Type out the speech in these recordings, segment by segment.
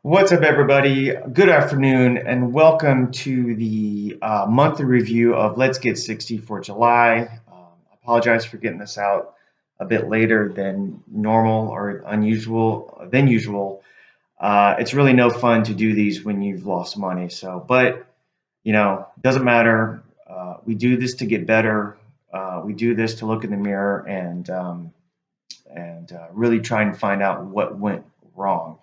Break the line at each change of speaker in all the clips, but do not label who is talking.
What's up, everybody? Good afternoon, and welcome to the monthly review of Let's Get 60 for July. I apologize for getting this out a bit later than normal or unusual than usual. It's really no fun to do these when you've lost money. But doesn't matter. We do this to get better. We do this to look in the mirror and really try and find out what went wrong.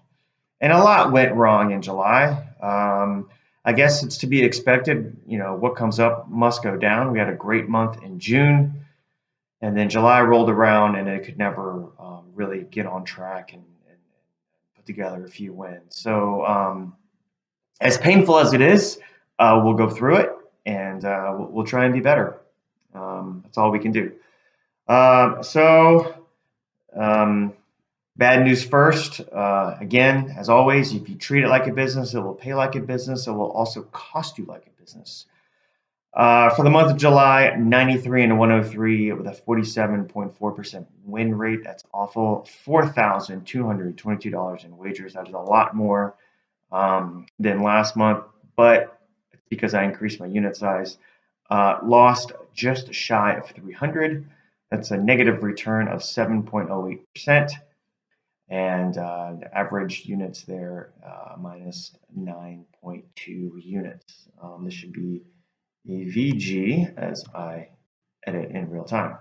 And a lot went wrong in July. I guess it's to be expected. What comes up must go down. We had a great month in June, and then July rolled around, and it could never really get on track and put together a few wins. So, as painful as it is, we'll go through it, and we'll try and be better. That's all we can do. Um, so, um, Bad news first. Again, as always, if you treat it like a business, it will pay like a business. It will also cost you like a business. For the month of July, 93 and 103 with a 47.4% win rate. That's awful. $4,222 in wagers. That is a lot more than last month, but it's because I increased my unit size. Lost just shy of 300. That's a negative return of 7.08%. And the average units there minus 9.2 units. This should be a VG as I edit in real time.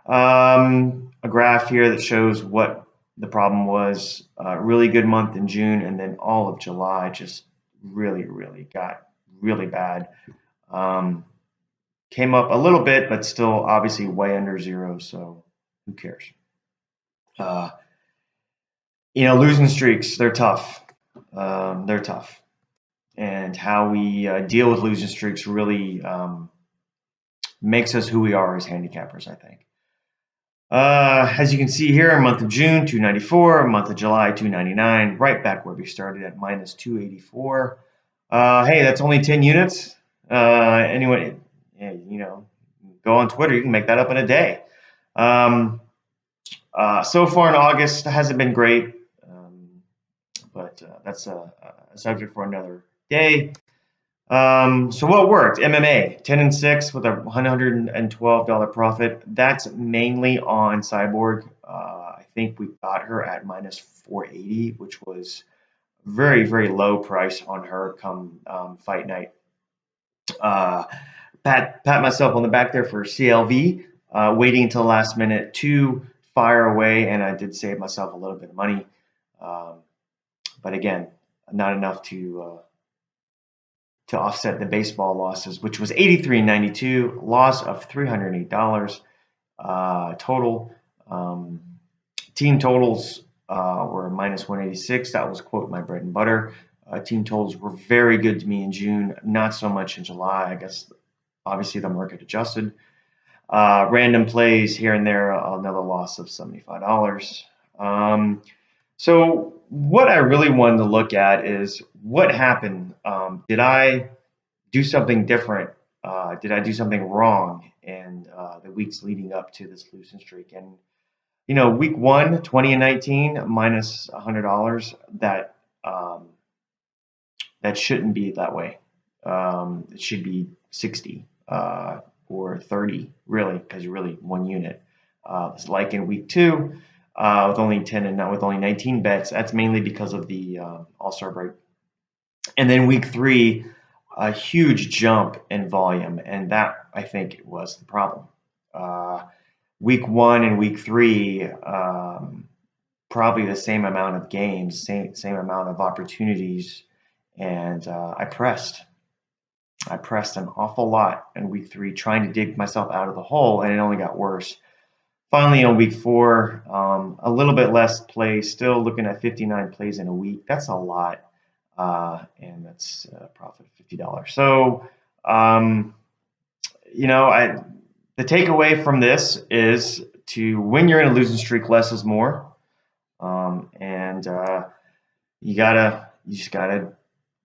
A graph here that shows what the problem was. Really good month in June, and then all of July just really got really bad. Came up a little bit, but still obviously way under zero, so who cares? Uh, Losing streaks, they're tough. They're tough. And how we deal with losing streaks really makes us who we are as handicappers, I think. As you can see here, month of June, 294, month of July, 299, right back where we started at minus 284. Hey, that's only 10 units. Anyone, go on Twitter, you can make that up in a day. So far in August, hasn't been great. But that's a subject for another day. So what worked? MMA 10 and 6 with a $112 profit. That's mainly on Cyborg. I think we got her at minus 480, which was very low price on her come fight night. Pat myself on the back there for CLV, waiting until the last minute to fire away, and I did save myself a little bit of money. But again, not enough to offset the baseball losses, which was 83.92, loss of $308 total. Team totals were minus 186. That was, quote, my bread and butter. Team totals were very good to me in June, not so much in July. I guess obviously the market adjusted. Random plays here and there, another loss of $75. So what I really wanted to look at is what happened. Did I do something different? Did I do something wrong in the weeks leading up to this losing streak? And week one, 20 and 19, minus $100. That shouldn't be that way. It should be 60 or 30, really, because you're really one unit. It's like in week two. With only 10 and not with only 19 bets. That's mainly because of the All-Star break. And then week three, a huge jump in volume, and that I think was the problem. Week one and week three, probably the same amount of games, same amount of opportunities, and I pressed an awful lot in week three, trying to dig myself out of the hole, and it only got worse. Finally, on week four, a little bit less plays, still looking at 59 plays in a week. That's a lot, and that's a profit of $50. So, the takeaway from this is to when you're in a losing streak, less is more, and you just gotta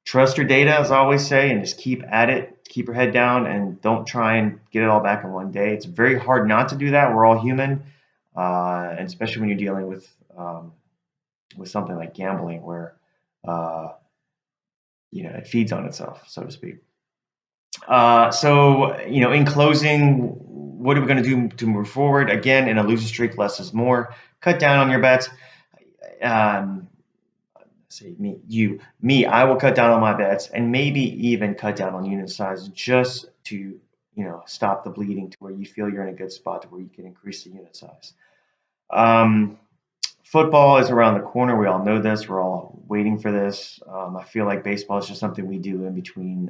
trust your data, as I always say, and just keep at it. Keep your head down and don't try and get it all back in one day. It's very hard not to do that. We're all human, and especially when you're dealing with something like gambling, where uh, it feeds on itself, so to speak. So, in closing, what are we going to do to move forward? Again, in a losing streak, less is more. Cut down on your bets. Um, say me, I will cut down on my bets and maybe even cut down on unit size just to, stop the bleeding to where you feel you're in a good spot to where you can increase the unit size. Um, Football is around the corner. We all know this. We're all waiting for this. I feel like baseball is just something we do in between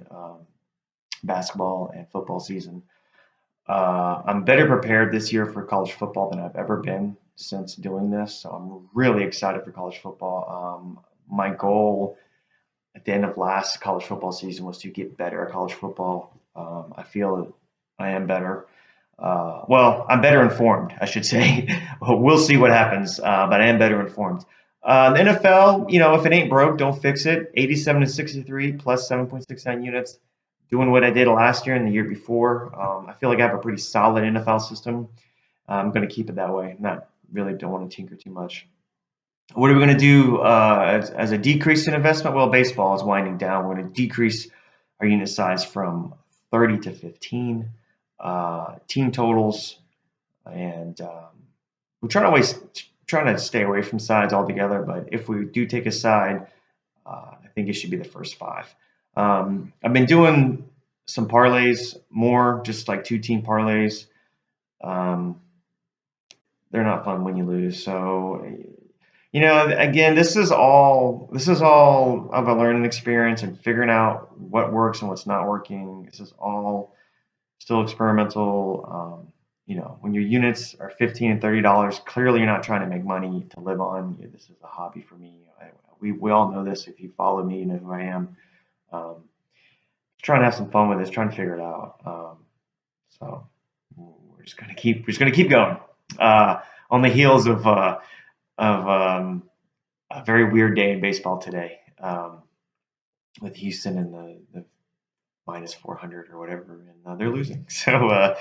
basketball and football season. I'm better prepared this year for college football than I've ever been since doing this. So I'm really excited for college football. My goal at the end of last college football season was to get better at college football. I feel I am better. Well, I'm better informed, I should say. We'll see what happens, but I am better informed. The NFL, if it ain't broke, don't fix it. 87 to 63 plus 7.69 units. Doing what I did last year and the year before. I feel like I have a pretty solid NFL system. I'm going to keep it that way. Not really don't want to tinker too much. What are we going to do as a decrease in investment? Well, baseball is winding down. We're going to decrease our unit size from 30 to 15 team totals, and we're trying to stay away from sides altogether. But if we do take a side, I think it should be the first five. I've been doing some parlays more, just like 2-team parlays. Um, they're not fun when you lose. So, again, this is all of a learning experience and figuring out what works and what's not working. This is all still experimental. When your units are $15 and $30, clearly you're not trying to make money to live on. This is a hobby for me. We all know this. If you follow me, you know who I am. Um, Trying to have some fun with this, trying to figure it out. So we're just gonna keep going. On the heels of a very weird day in baseball today, with Houston and the minus 400 or whatever, and they're losing. So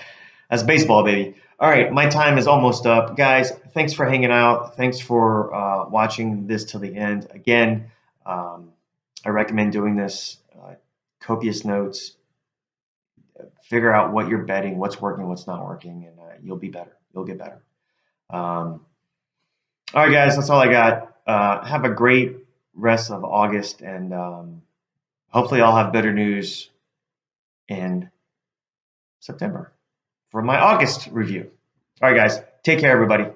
that's baseball, baby. All right, my time is almost up, guys. Thanks for hanging out. Thanks for watching this till the end. Again, I recommend doing this. Copious notes. Figure out what you're betting, what's working, what's not working, and you'll be better. You'll get better. Um, all right, guys, that's all I got. Have a great rest of August, and hopefully, I'll have better news in September for my August review. All right, guys, take care, everybody.